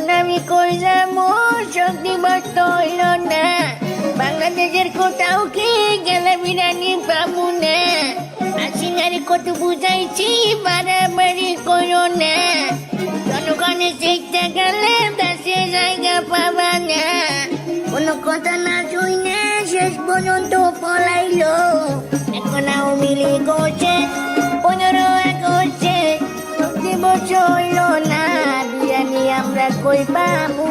এখন আমি কইলাম শক্তি বস্ত হইল না, বাংলাদেশের কোথাও কি গেলে বিরিয়ানি পাবো না। আসিনারে কত বুঝাইছি বাড়াবাড়ি করো না, জনগণের চেষ্টা গেলে দেশে জায়গা পাবা না। কোনো কথা না শুনে শেষ পর্যন্ত পলাইলো। এখন আওয়ামী লীগ হচ্ছে 15 আগস্টে, শক্তি বস্ত হইল না, বিরিয়ানি আমরা কই পাবো।